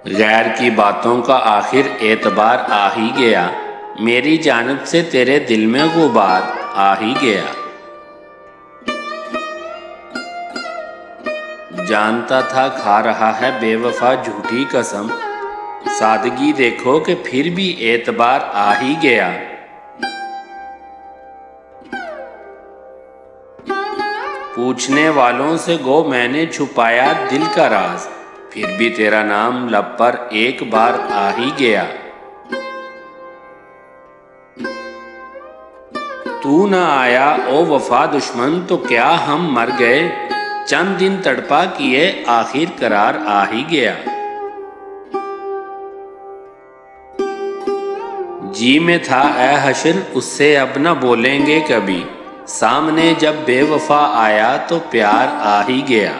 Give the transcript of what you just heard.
गैर की बातों का आखिर एतबार आ ही गया, मेरी जानिब से तेरे दिल में गुबार आ ही गया। जानता था खा रहा है बेवफा झूठी कसम, सादगी देखो कि फिर भी एतबार आ ही गया। पूछने वालों से गो मैंने छुपाया दिल का राज, फिर भी तेरा नाम लब पर एक बार आ ही गया। तू न आया ओ वफा दुश्मन तो क्या हम मर गए, चंद दिन तड़पा किए आखिर करार आ ही गया। जी में था ए हश्र उससे अब न बोलेंगे कभी, सामने जब बेवफा आया तो प्यार आ ही गया।